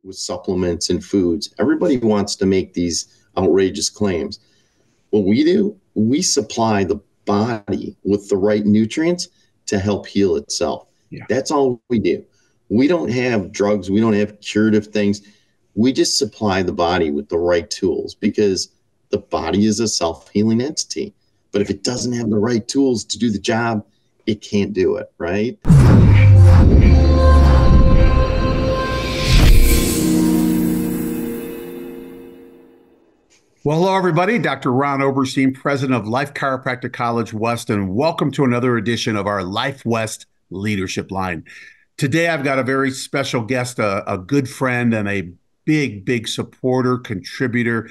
with supplements and foods. Everybody wants to make these outrageous claims. What we do, we supply the body with the right nutrients to help heal itself. Yeah. That's all we do. We don't have drugs. We don't have curative things. We just supply the body with the right tools because the body is a self-healing entity. But if it doesn't have the right tools to do the job, it can't do it, right? Well, hello, everybody. Dr. Ron Oberstein, president of Life Chiropractic College West, and welcome to another edition of our Life West Leadership Line. Today, I've got a very special guest, a good friend and a big supporter, contributor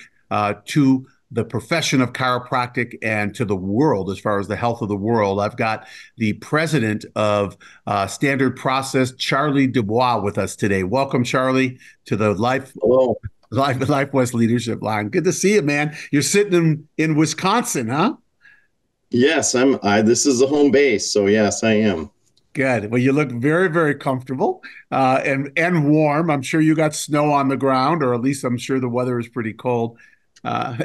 to the profession of chiropractic and to the world as far as the health of the world. I've got the president of Standard Process, Charlie DuBois, with us today. Welcome, Charlie, to the Life West Leadership Line. Good to see you, man. You're sitting in Wisconsin, huh? Yes, this is the home base, so yes, I am. Good. Well, you look very comfortable and warm. I'm sure you got snow on the ground, or at least I'm sure the weather is pretty cold. I'm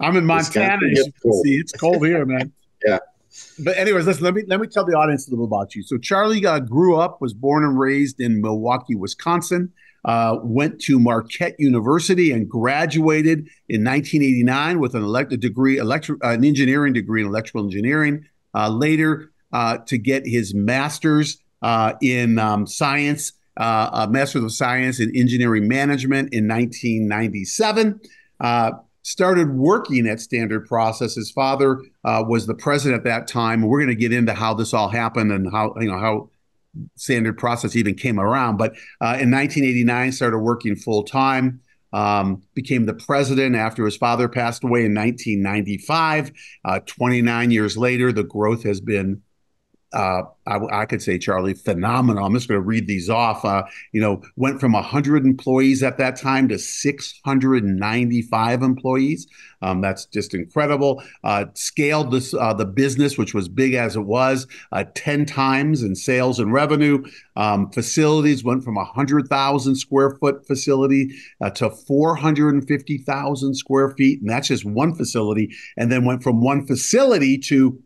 in Montana, as you can see. It's cold here, man. Yeah. But anyways, let me tell the audience a little about you. So Charlie was born and raised in Milwaukee, Wisconsin. Went to Marquette University and graduated in 1989 with an engineering degree in electrical engineering. Later, to get his master's in science, a master's of science in engineering management in 1997. Started working at Standard Process. His father was the president at that time. We're going to get into how this all happened and how Standard Process even came around. But in 1989, started working full time. Became the president after his father passed away in 1995. 29 years later, the growth has been, I could say, Charlie, phenomenal. I'm just going to read these off. Went from 100 employees at that time to 695 employees. That's just incredible. Scaled the business, which was big as it was, 10 times in sales and revenue. Facilities went from 100,000 square foot facility to 450,000 square feet. And that's just one facility. And then went from one facility to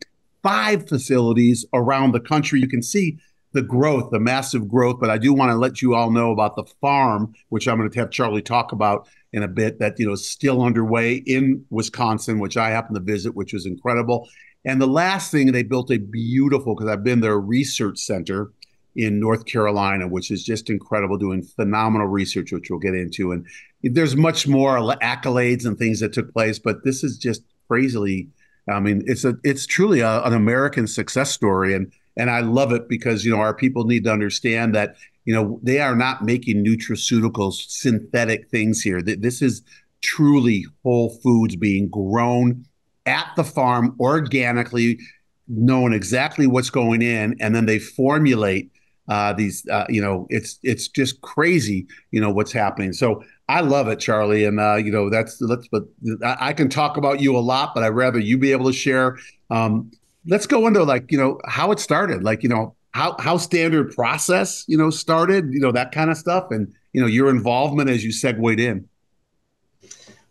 5 facilities around the country. You can see the growth, the massive growth, but I do want to let you all know about the farm, which I'm going to have Charlie talk about in a bit, that is still underway in Wisconsin, which I happened to visit, which was incredible. And the last thing, they built a beautiful, because I've been there, research center in North Carolina, which is just incredible, doing phenomenal research, which we'll get into. And there's much more accolades and things that took place, but this is just crazily, I mean, it's truly an American success story, and I love it because our people need to understand that they are not making nutraceuticals, synthetic things here. This is truly whole foods being grown at the farm organically, knowing exactly what's going in, and then they formulate these. It's just crazy. What's happening. So I love it, Charlie, and but I can talk about you a lot, but I'd rather you be able to share. Let's go into how it started, how Standard Process started, that kind of stuff, and your involvement as you segued in.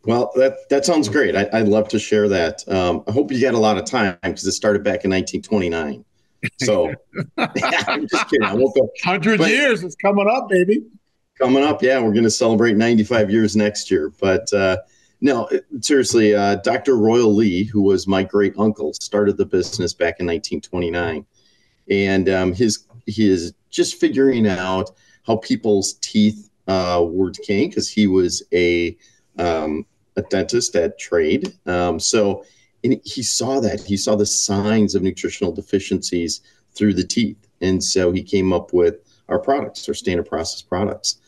Well, that sounds great. I'd love to share that. I hope you got a lot of time because it started back in 1929. So I'm just kidding. I won't go. 100 years is coming up, baby. Coming up, yeah, we're going to celebrate 95 years next year. But no, seriously, Dr. Royal Lee, who was my great uncle, started the business back in 1929. And he is just figuring out how people's teeth were decaying, because he was a dentist at trade. So he saw that. He saw the signs of nutritional deficiencies through the teeth. And so he came up with our products, our Standard Process products.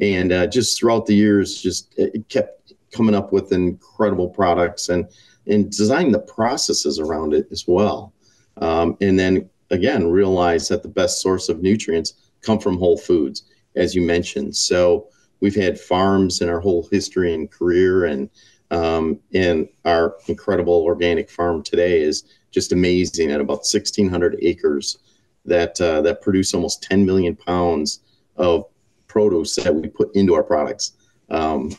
And just throughout the years, it kept coming up with incredible products and designing the processes around it as well. And then, again, realized that the best source of nutrients come from whole foods, as you mentioned. So we've had farms in our whole history and career, and our incredible organic farm today is just amazing, at about 1,600 acres that produce almost 10 million pounds of produce that we put into our products.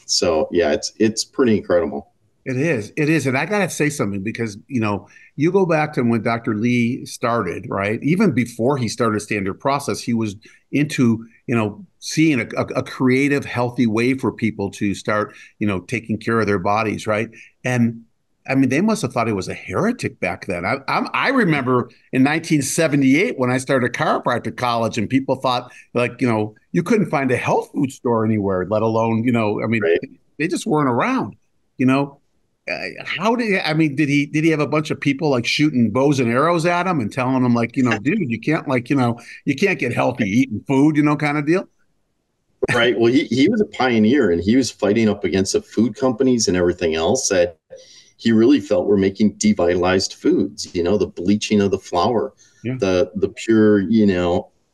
So yeah, it's pretty incredible. It is. It is. And I got to say something because, you go back to when Dr. Lee started, right? Even before he started Standard Process, he was into, seeing a creative, healthy way for people to start, taking care of their bodies, right? And I mean, they must have thought he was a heretic back then. I remember in 1978 when I started chiropractic college, and people thought, like, you couldn't find a health food store anywhere, let alone, I mean, Right. they just weren't around, you know. Did he have a bunch of people like shooting bows and arrows at him and telling him, like, dude, you can't, like, you can't get healthy eating food, kind of deal? Right. Well, he was a pioneer, and he was fighting up against the food companies and everything else that he really felt were making devitalized foods, the bleaching of the flour, Yeah. the pure,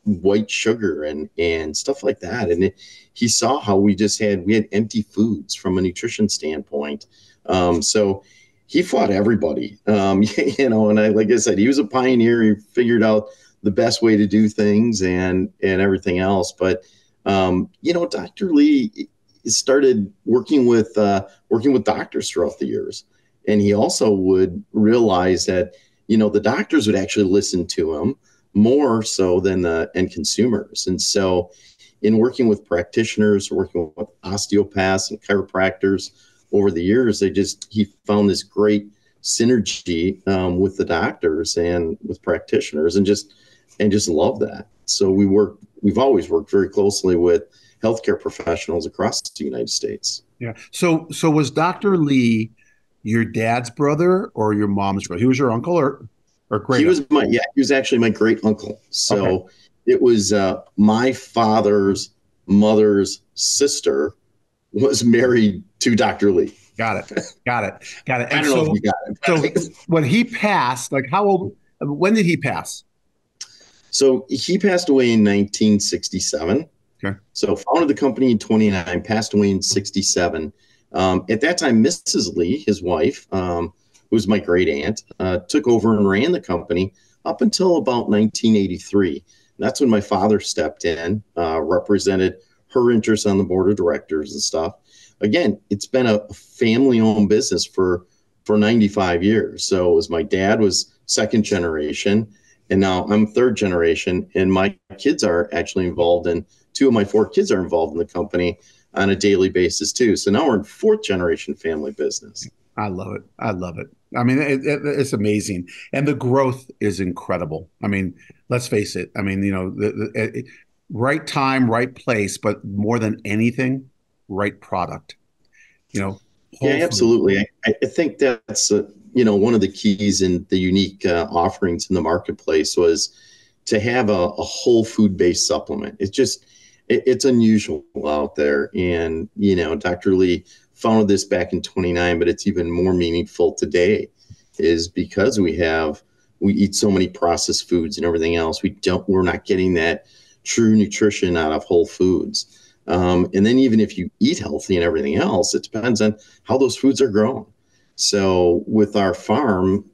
white sugar and stuff like that. And he saw how we had empty foods from a nutrition standpoint. So he fought everybody, and like I said, he was a pioneer. He figured out the best way to do things and everything else. But, Dr. Lee started working with doctors throughout the years. And he also would realize that, the doctors would actually listen to him more so than the end consumers. And so in working with practitioners, working with osteopaths and chiropractors over the years, he found this great synergy with the doctors and with practitioners and just love that. So we've always worked very closely with healthcare professionals across the United States. Yeah. So was Dr. Lee your dad's brother or your mom's brother? He was your uncle or great He uncle? was he was actually my great uncle. So Okay. it was my father's mother's sister was married to Dr. Lee. Got it. Got it. Got it. I And don't know if so you got it. so when he passed, like, when did he pass? So he passed away in 1967. Okay. So founded the company in 29, passed away in 67. At that time, Mrs. Lee, his wife, who was my great aunt, took over and ran the company up until about 1983. That's when my father stepped in, represented her interests on the board of directors and stuff. Again, it's been a family-owned business for 95 years. So my dad was second generation, and now I'm third generation, and my kids are actually involved in, two of my four kids are involved in the company on a daily basis too. So now we're in fourth generation family business. I love it. I love it. I mean, it's amazing. And the growth is incredible. I mean, let's face it. I mean, right time, right place, but more than anything, right product. Yeah, Whole food. absolutely. I think that's one of the keys in the unique offerings in the marketplace was to have a whole food based supplement. It's unusual out there, and Dr. Lee founded this back in 29, but it's even more meaningful today, is because we eat so many processed foods and everything else. We're not getting that true nutrition out of whole foods. And then even if you eat healthy and everything else, it depends on how those foods are grown. So with our farm,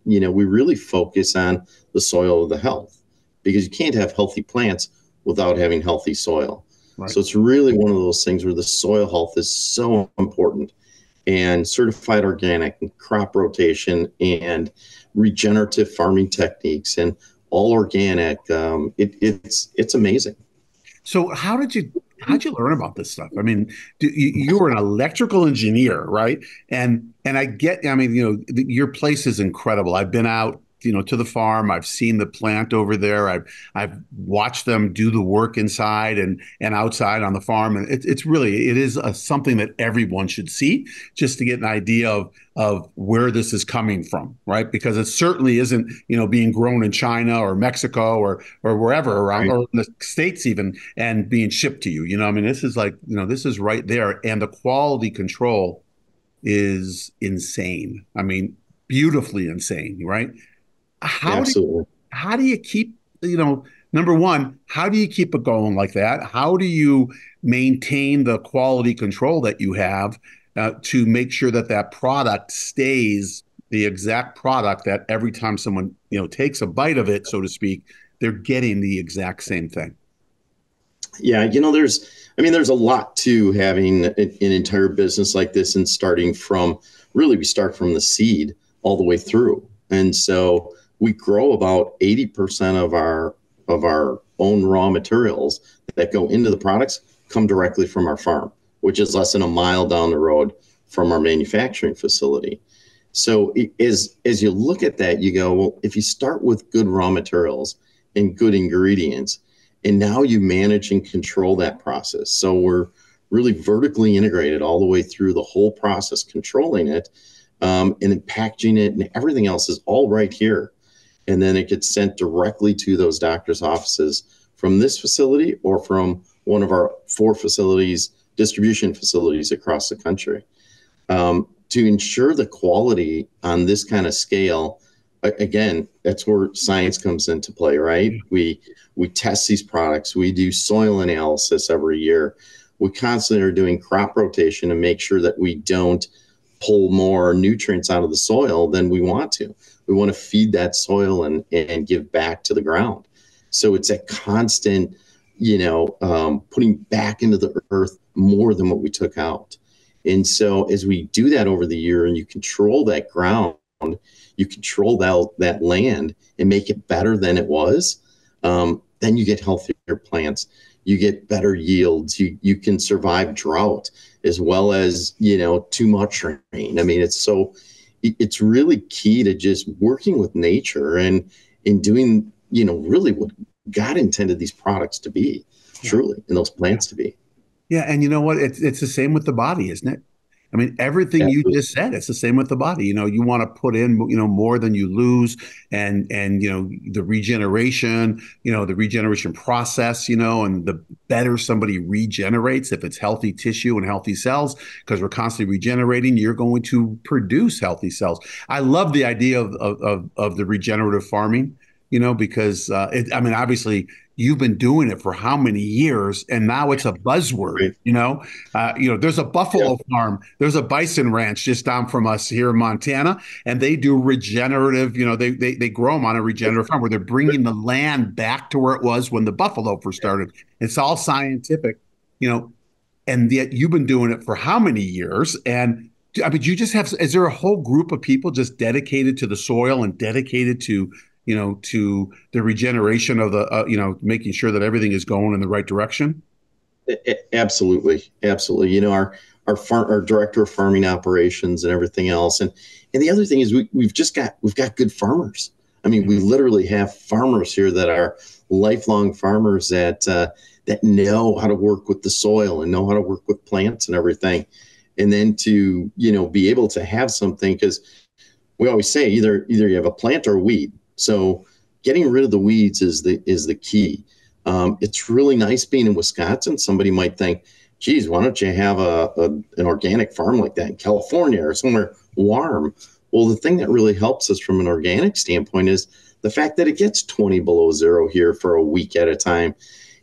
we really focus on the soil of the health, because you can't have healthy plants without having healthy soil. Right. So it's really one of those things where the soil health is so important, and certified organic and crop rotation and regenerative farming techniques and all organic. It's amazing. So how'd you learn about this stuff? I mean, you were an electrical engineer, right? And I mean, your place is incredible. I've been out, to the farm. I've seen the plant over there. I've watched them do the work inside and outside on the farm. And it is something that everyone should see, just to get an idea of where this is coming from, right? Because it certainly isn't, being grown in China or Mexico or wherever around, Right. or in the States even, and being shipped to you. I mean, this is like, this is right there. And the quality control is insane. I mean, beautifully insane, right? How do Absolutely. how do you keep, number one, how do you keep it going like that? How do you maintain the quality control that you have to make sure that that product stays the exact product, that every time someone, takes a bite of it, so to speak, they're getting the exact same thing? Yeah, there's a lot to having an entire business like this and starting from really, we start from the seed all the way through. And so we grow about 80% of our own raw materials that go into the products come directly from our farm, which is less than a mile down the road from our manufacturing facility. So as you look at that, you go, well, if you start with good raw materials and good ingredients, and now you manage and control that process. So we're really vertically integrated all the way through the whole process, controlling it, and then packaging it, and everything else is all right here. And then it gets sent directly to those doctors' offices from this facility or from one of our 4 facilities, distribution facilities across the country. To ensure the quality on this kind of scale, again, that's where science comes into play, right? We test these products. We do soil analysis every year. We constantly are doing crop rotation to make sure that we don't pull more nutrients out of the soil than we want to. We want to feed that soil and give back to the ground. So it's a constant, putting back into the earth more than what we took out. And so as we do that over the year and you control that ground, you control that land and make it better than it was, then you get healthier plants. You get better yields. You can survive drought as well as, too much rain. I mean, it's really key to just working with nature and in doing, really what God intended these products to be, truly, and those plants to be. Yeah, and you know what? It's the same with the body, isn't it? I mean, everything you Absolutely. just said, it's the same with the body. You want to put in, more than you lose, and the regeneration process, and the better somebody regenerates, if it's healthy tissue and healthy cells, because we're constantly regenerating, you're going to produce healthy cells. I love the idea of the regenerative farming, because obviously you've been doing it for how many years, and now it's a buzzword. Right. There's a Yeah. buffalo farm, there's a bison ranch just down from us here in Montana, and they do regenerative. They grow them on a regenerative farm where they're bringing the land back to where it was when the buffalo first started. It's all scientific, and yet you've been doing it for how many years? And I mean, is there a whole group of people just dedicated to the soil and dedicated to to the regeneration of the, making sure that everything is going in the right direction? Absolutely. Absolutely. Our director of farming operations and everything else. And the other thing is we've got good farmers. I mean, we literally have farmers here that are lifelong farmers that know how to work with the soil and know how to work with plants and everything. And then to, be able to have something, because we always say either you have a plant or a weed. So getting rid of the weeds is the key. It's really nice being in Wisconsin. Somebody might think, geez, why don't you have an organic farm like that in California or somewhere warm? Well, the thing that really helps us from an organic standpoint is the fact that it gets 20 below zero here for a week at a time.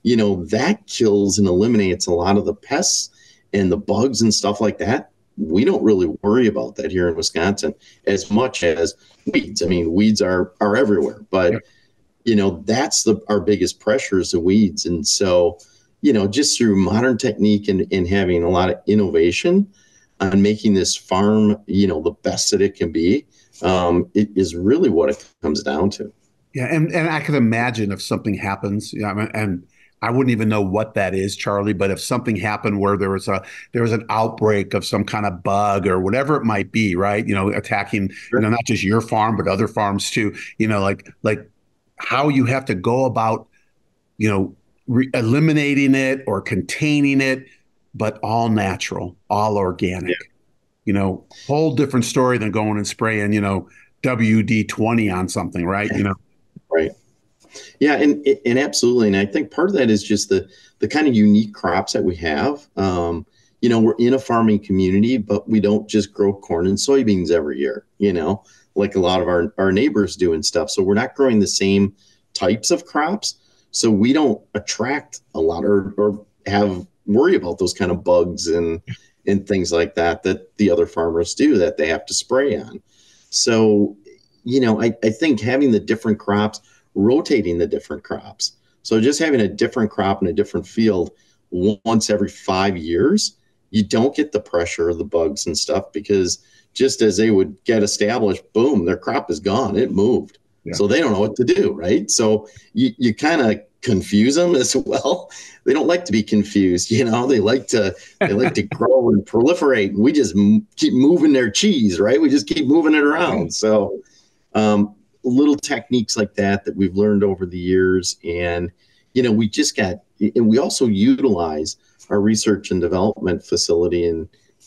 That kills and eliminates a lot of the pests and the bugs and stuff like that. We don't really worry about that here in Wisconsin as much as weeds. I mean, weeds are everywhere, but that's our biggest pressure is the weeds. And so, just through modern technique and having a lot of innovation on making this farm, the best that it can be, it is really what it comes down to. Yeah, and I can imagine if something happens, and I wouldn't even know what that is, Charlie, but if something happened where there was an outbreak of some kind of bug or whatever it might be, right? Attacking, Sure. not just your farm, but other farms too, like how you have to go about, eliminating it or containing it, but all natural, all Yeah. organic, whole different story than going and spraying, WD-20 on something, right? Right. Yeah, and absolutely. And I think part of that is just the kind of unique crops that we have. We're in a farming community, but we don't just grow corn and soybeans every year, like a lot of our neighbors do and stuff. So we're not growing the same types of crops. So we don't attract a lot or have worry about those kind of bugs and things like that the other farmers do that they have to spray on. So, I think having the different crops, rotating the different crops. So just having a different crop in a different field once every 5 years, you don't get the pressure of the bugs and stuff, because just as they would get established, boom, their crop is gone. It moved. Yeah. So they don't know what to do, right? So you kind of confuse them as well. They don't like to be confused, you know. They like to grow and proliferate, and we just keep moving their cheese, right? We just keep moving it around. So little techniques like that we've learned over the years, and we also utilize our research and development facility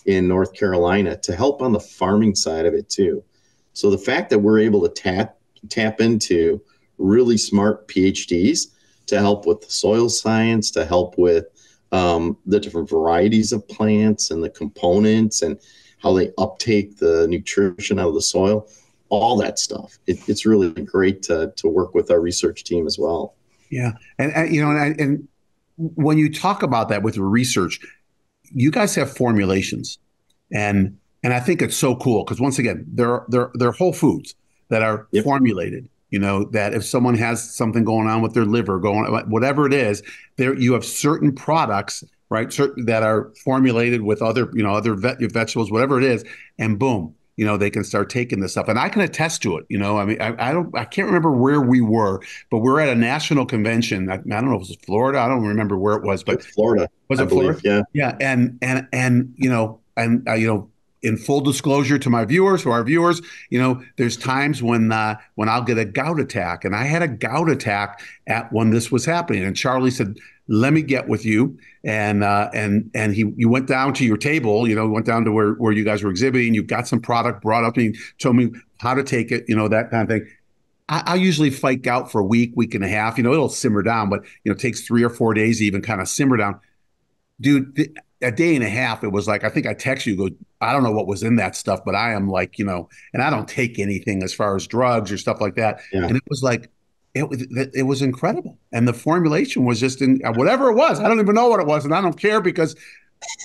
in North Carolina to help on the farming side of it too. So the fact that we're able to tap into really smart PhDs to help with the soil science, to help with the different varieties of plants and the components and how they uptake the nutrition out of the soil, all that stuff. It's really great to work with our research team as well. Yeah. And when you talk about that with your research, you guys have formulations, and I think it's so cool because, once again, they're whole foods that are formulated. That if someone has something going on with their liver, whatever it is, you have certain products, right? Certain that are formulated with other vegetables, whatever it is, and boom, they can start taking this stuff. And I can attest to it. I mean, I can't remember where we were, but we're at a national convention. I don't know if it was Florida. I don't remember where it was, but Florida. Was it Florida? Yeah. Yeah. And in full disclosure to my viewers, to our viewers, there's times when I'll get a gout attack, and I had a gout attack when this was happening. And Charlie said, "Let me get with you." And you went down to your table, went down to where you guys were exhibiting. You got some product brought up and told me how to take it, that kind of thing. I usually fight gout for a week and a half. It'll simmer down, but it takes 3 or 4 days to even kind of simmer down. Dude, a day and a half, it was like, I think I text you, go, I don't know what was in that stuff, but I am like, and I don't take anything as far as drugs or stuff like that. Yeah. And it was like, it was incredible. And the formulation was just in whatever it was. I don't even know what it was. And I don't care, because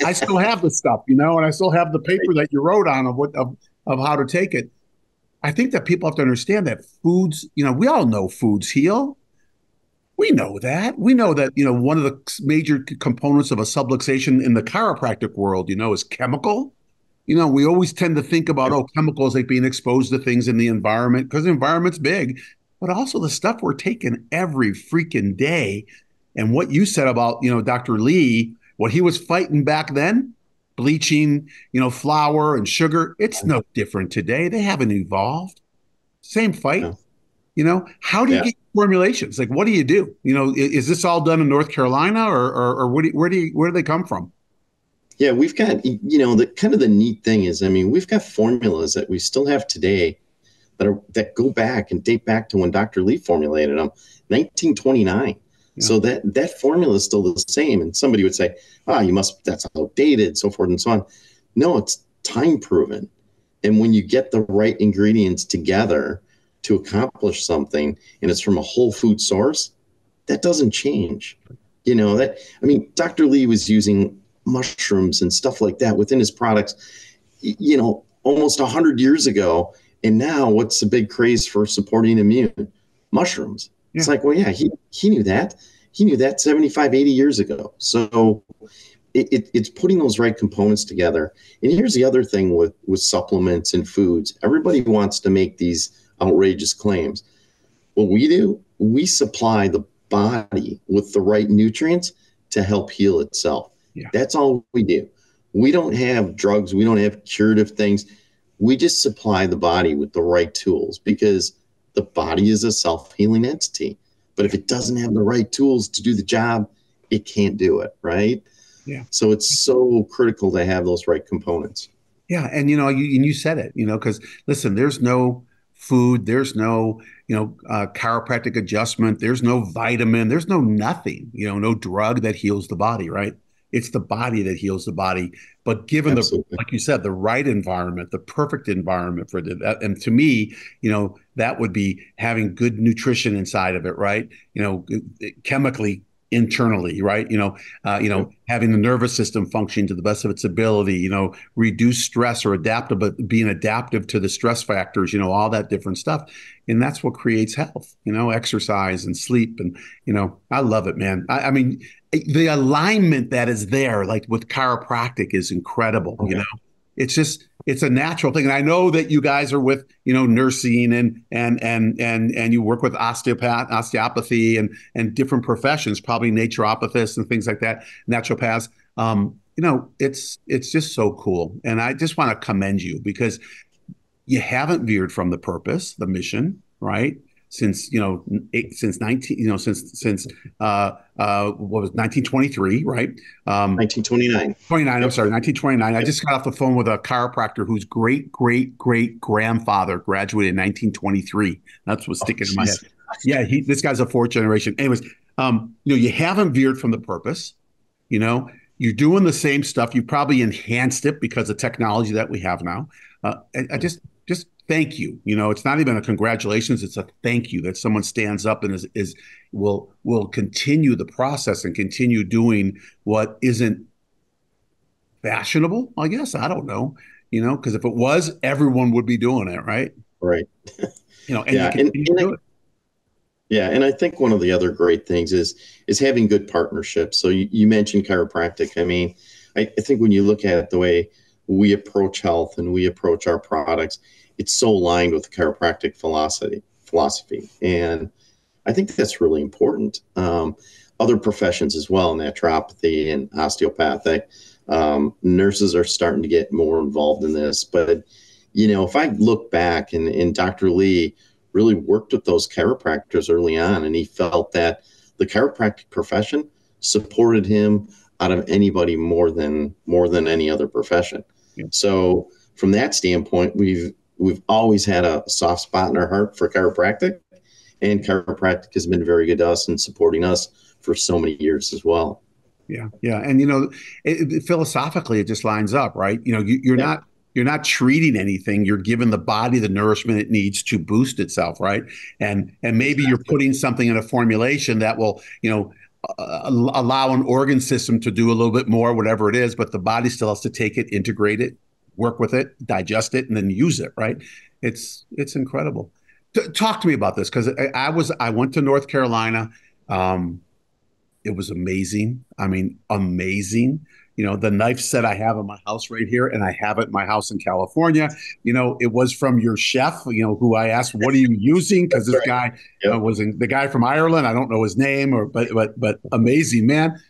I still have the stuff, and I still have the paper that you wrote on of how to take it. I think that people have to understand that foods, we all know foods heal. We know that. We know that, one of the major components of a subluxation in the chiropractic world, is chemical. We always tend to think about, chemicals like being exposed to things in the environment, because the environment's big, but also the stuff we're taking every freaking day. And what you said about, Dr. Lee, what he was fighting back then, bleaching, flour and sugar, it's no different today. They haven't evolved. Same fight. Yeah. How do you get formulations? Like, what do you do? Is this all done in North Carolina, or where do they come from? Yeah, we've got, the neat thing is, we've got formulas that we still have today that go back and date back to when Dr. Lee formulated them, 1929. Yeah. So that formula is still the same. And somebody would say, that's outdated, so forth and so on. No, it's time proven. And when you get the right ingredients together to accomplish something, and it's from a whole food source, that doesn't change. Dr. Lee was using mushrooms and stuff like that within his products, almost 100 years ago. And now what's the big craze for supporting immune? Mushrooms. Yeah. It's like, well, yeah, he knew that. He knew that 75, 80 years ago. So it's putting those right components together. And here's the other thing with supplements and foods. Everybody wants to make these outrageous claims. What we do, we supply the body with the right nutrients to help heal itself. Yeah. That's all we do. We don't have drugs. We don't have curative things. We just supply the body with the right tools, because the body is a self-healing entity. But if it doesn't have the right tools to do the job, it can't do it, right? Yeah. So it's so critical to have those right components. Yeah. And, you said it, because listen, there's no food, there's no, chiropractic adjustment, there's no vitamin, there's no nothing, no drug that heals the body, right? It's the body that heals the body. But given like you said, the right environment, the perfect environment for that. And to me, that would be having good nutrition inside of it, right? Chemically internally, right? Having the nervous system functioning to the best of its ability, reduce stress or being adaptive to the stress factors, all that different stuff. And that's what creates health, exercise and sleep. And, I love it, man. I mean, the alignment that is there, like with chiropractic, is incredible. Okay. It's a natural thing. And I know that you guys are with, nursing and you work with osteopathy and different professions, probably naturopathists and things like that, naturopaths. It's just so cool. And I just want to commend you because you haven't veered from the purpose, the mission, right? Since since what was 1923, right? 1929. 29. Yep. I'm sorry, 1929. I just got off the phone with a chiropractor whose great grandfather graduated in 1923. That's what's sticking in my head. Yeah, this guy's a fourth generation. Anyways, you haven't veered from the purpose. You're doing the same stuff. You probably enhanced it because of technology that we have now. I just thank you. It's not even a congratulations. It's a thank you that someone stands up and will continue the process and continue doing what isn't fashionable, I guess. I don't know, because if it was, everyone would be doing it, right? Right. And you continue to do it. Yeah, and I think one of the other great things is having good partnerships. So you mentioned chiropractic. I mean, I think when you look at the way we approach health and we approach our products, it's so aligned with the chiropractic philosophy. And I think that's really important. Other professions as well, naturopathy and osteopathic, nurses are starting to get more involved in this. But, if I look back and Dr. Lee really worked with those chiropractors early on, and he felt that the chiropractic profession supported him out of anybody more than any other profession. Yeah. So from that standpoint, we've always had a soft spot in our heart for chiropractic, and chiropractic has been very good to us and supporting us for so many years as well. Yeah. Yeah. And, philosophically, it just lines up, right? You're not treating anything. You're giving the body the nourishment it needs to boost itself, right? And maybe you're putting something in a formulation that will, allow an organ system to do a little bit more, whatever it is, but the body still has to take it, integrate it, work with it, digest it, and then use it, right? It's incredible. Talk to me about this, because I went to North Carolina. It was amazing. I mean, amazing. The knife set I have in my house right here, and I have it in my house in California. It was from your chef, who I asked, what are you using? Because this guy was the guy from Ireland. I don't know his name, but amazing, man.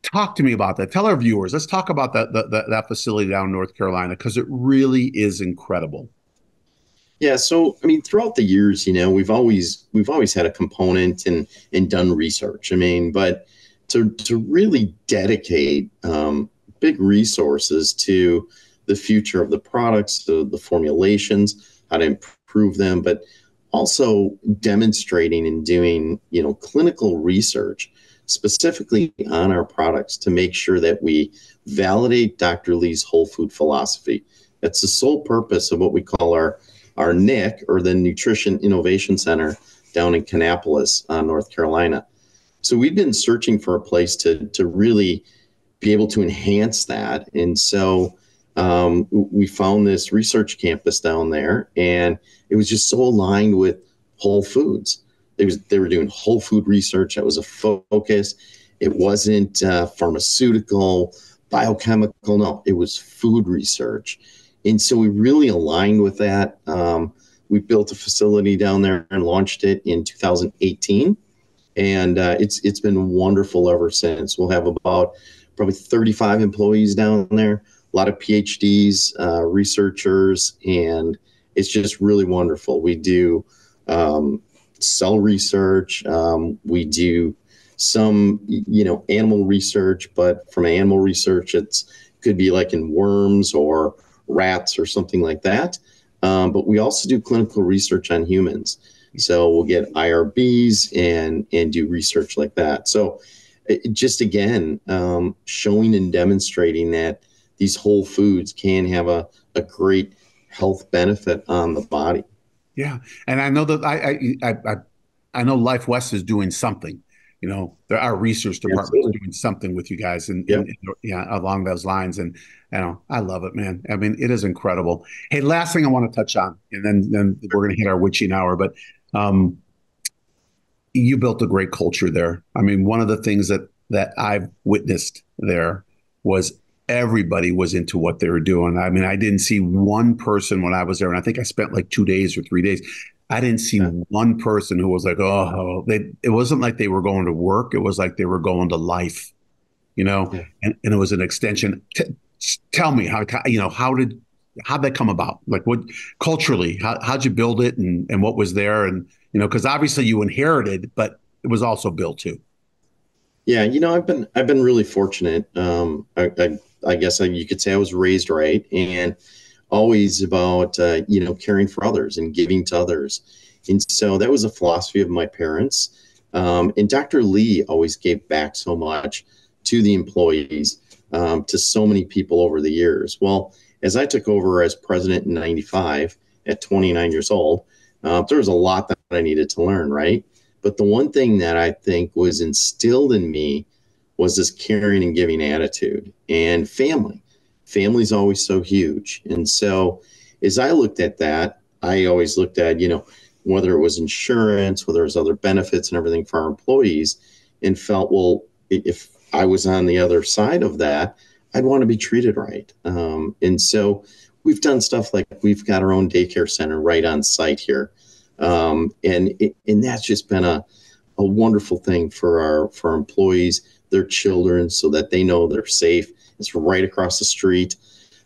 Talk to me about that. Tell our viewers. Let's talk about that facility down in North Carolina, because it really is incredible. Yeah. So, I mean, throughout the years, we've always had a component and done research. I mean, but to really dedicate big resources to the future of the products, the formulations, how to improve them, but also demonstrating and doing, clinical research specifically on our products to make sure that we validate Dr. Lee's whole food philosophy. That's the sole purpose of what we call our NIC, or the Nutrition Innovation Center, down in Kannapolis, North Carolina. So we've been searching for a place to really be able to enhance that. And so we found this research campus down there, and it was just so aligned with whole foods. They were doing whole food research. That was a focus. It wasn't pharmaceutical, biochemical. No, it was food research. And so we really aligned with that. We built a facility down there and launched it in 2018. And it's been wonderful ever since. We'll have about probably 35 employees down there, a lot of PhDs, researchers, and it's just really wonderful. We do cell research. We do some, animal research, but from animal research, it could be like in worms or rats or something like that. But we also do clinical research on humans. So we'll get IRBs and do research like that. So just again, showing and demonstrating that these whole foods can have a great health benefit on the body. Yeah. And I know that I know Life West is doing something our research department is Absolutely. doing something with you guys Yep. yeah, along those lines. And I love it, man. I mean, it is incredible. Hey, last thing I want to touch on, and then we're going to hit our witching hour, but um, you built a great culture there. I mean, one of the things that I've witnessed there was everybody was into what they were doing. I mean, I didn't see one person when I was there, and I think I spent like 2 days or 3 days. I didn't see Yeah. one person who was like, oh, it wasn't like they were going to work. It was like they were going to life, Yeah. and it was an extension. Tell me how'd that come about? Like what culturally, how'd you build it and what was there? And, because obviously you inherited, but it was also built too. Yeah, I've been really fortunate. I guess you could say I was raised right, and always about caring for others and giving to others, and so that was a philosophy of my parents. And Dr. Lee always gave back so much to the employees, to so many people over the years. Well, as I took over as president in '95 at 29 years old, there was a lot that I needed to learn, right? But the one thing that I think was instilled in me was this caring and giving attitude and family. Family's always so huge. And so as I looked at that, I always looked at, whether it was insurance, whether it was other benefits and everything for our employees, and felt, well, if I was on the other side of that, I'd want to be treated right. And so we've done stuff like we've got our own daycare center right on site here. And that's just been a wonderful thing for our employees, their children, so that they know they're safe. It's right across the street,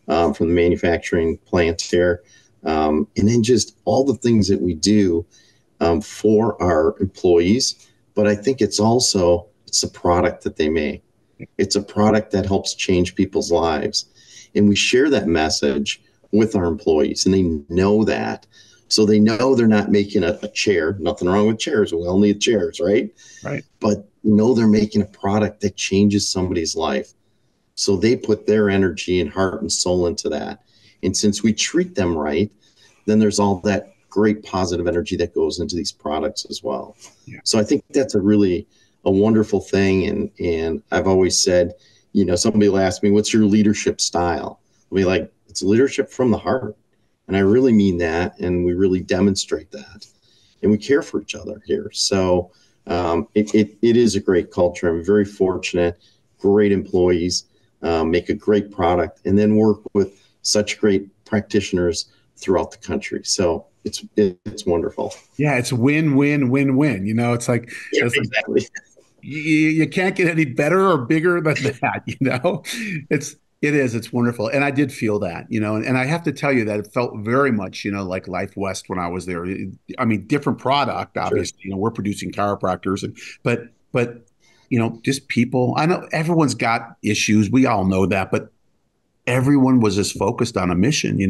from the manufacturing plant here. And then just all the things that we do, for our employees. But I think it's a product that they make. It's a product that helps change people's lives. And we share that message with our employees, and they know that. So they know they're not making a chair. Nothing wrong with chairs. We all need chairs, right? Right. But they're making a product that changes somebody's life. So they put their energy and heart and soul into that. And since we treat them right, then there's all that great positive energy that goes into these products as well. Yeah. So I think that's a wonderful thing. And I've always said, somebody will ask me, what's your leadership style? I'll be like, it's leadership from the heart. And I really mean that. And we really demonstrate that. And we care for each other here. So it is a great culture. I'm very fortunate, great employees, make a great product, and then work with such great practitioners throughout the country. So it's wonderful. Yeah, it's win, win, win, win. It's like, Yeah, exactly. you can't get any better or bigger than that. It's wonderful. And I did feel that, and I have to tell you that it felt very much, like Life West when I was there. I mean, different product, obviously, Sure. we're producing chiropractors but just people. I know everyone's got issues. We all know that, but everyone was just focused on a mission,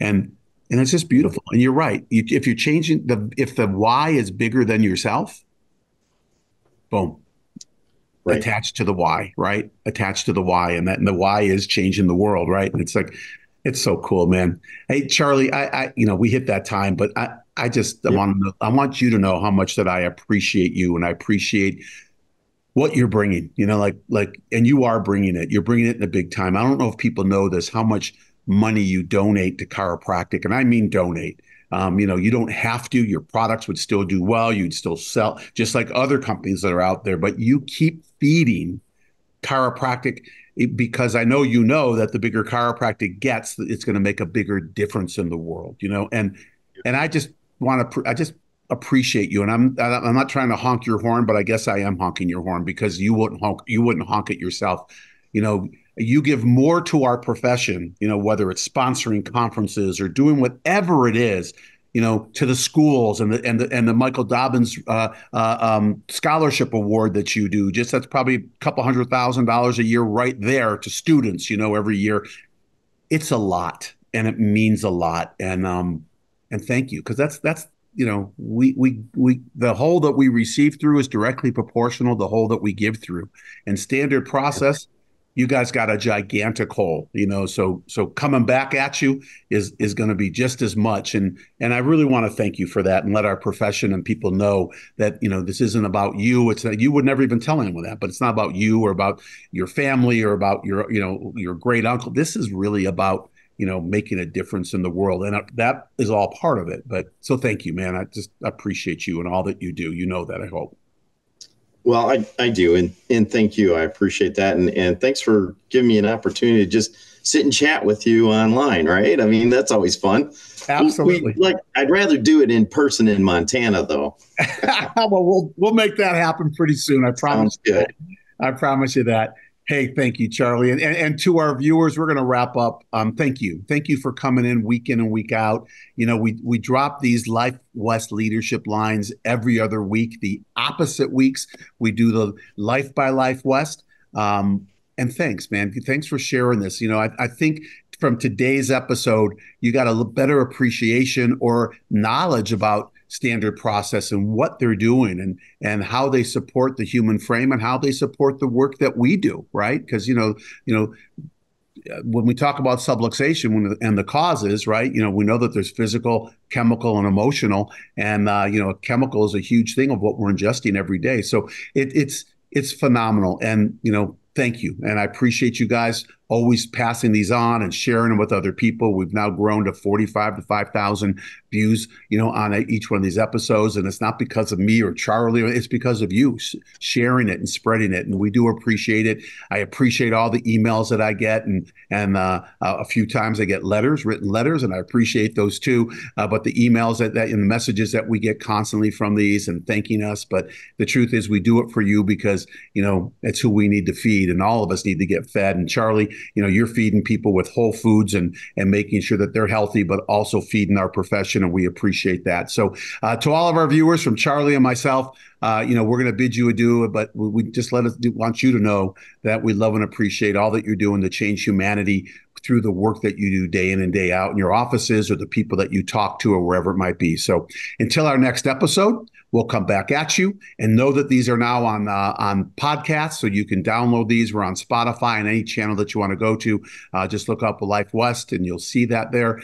and it's just beautiful. And you're right. If you're changing if the why is bigger than yourself, boom, Right. attached to the why, right? Attached to the why, and the why is changing the world, right? And it's like, it's so cool, man. Hey, Charlie, we hit that time, but I just Yeah. I want you to know how much that I appreciate you, and I appreciate what you're bringing, and you are bringing it. You're bringing it in a big time. I don't know if people know this, how much money you donate to chiropractic, and I mean donate. You don't have to. Your products would still do well. You'd still sell, just like other companies that are out there. But you keep feeding chiropractic, because I know that the bigger chiropractic gets, it's going to make a bigger difference in the world. And I just appreciate you. And I'm not trying to honk your horn, but I guess I am honking your horn, because you wouldn't honk it yourself. You give more to our profession, whether it's sponsoring conferences or doing whatever it is, to the schools, and the Michael Dobbins scholarship award that you do. Just that's probably a couple $100,000 a year right there to students, every year. It's a lot, and it means a lot. And thank you, because that's we the whole that we receive through is directly proportional to the whole that we give through. And standard process, you guys got a gigantic hole, so coming back at you is going to be just as much. And I really want to thank you for that, and let our profession and people know that, this isn't about you. It's that you would never even tell anyone that, but it's not about you or about your family or about your great uncle. This is really about, making a difference in the world. And that is all part of it. But so thank you, man. I just appreciate you and all that you do. You know that, I hope. Well, I do. And thank you. I appreciate that. And thanks for giving me an opportunity to just sit and chat with you online, right? I mean, that's always fun. Absolutely. I'd rather do it in person in Montana, though. Well, we'll make that happen pretty soon. I promise. Sounds good. I promise you that. Hey, thank you, Charlie. And to our viewers, we're going to wrap up. Thank you. Thank you for coming in and week out. We drop these Life West leadership lines every other week. The opposite weeks, we do the Life by Life West. And thanks, man. Thanks for sharing this. I think from today's episode, you got a better appreciation or knowledge about Standard Process and what they're doing and how they support the human frame and how they support the work that we do, right? Because when we talk about subluxation and the causes, right, we know that there's physical, chemical, and emotional, and chemical is a huge thing of what we're ingesting every day. So it's phenomenal, and thank you, and I appreciate you guys always passing these on and sharing them with other people. We've now grown to 45 to 5,000 views, on each one of these episodes. And it's not because of me or Charlie, it's because of you sharing it and spreading it. And we do appreciate it. I appreciate all the emails that I get. And a few times I get written letters, and I appreciate those too. But the emails and the messages that we get constantly from these and thanking us. But the truth is we do it for you because, it's who we need to feed, and all of us need to get fed. And Charlie, you're feeding people with whole foods and making sure that they're healthy, but also feeding our profession. And we appreciate that. So to all of our viewers, from Charlie and myself, we're going to bid you adieu, but we just want you to know that we love and appreciate all that you're doing to change humanity through the work that you do day in and day out in your offices or the people that you talk to or wherever it might be. So until our next episode, we'll come back at you, and know that these are now on podcasts, so you can download these. We're on Spotify and any channel that you want to go to. Just look up Life West and you'll see that there.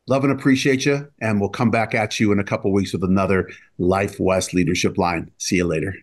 Love and appreciate you, and we'll come back at you in a couple of weeks with another Life West leadership line. See you later.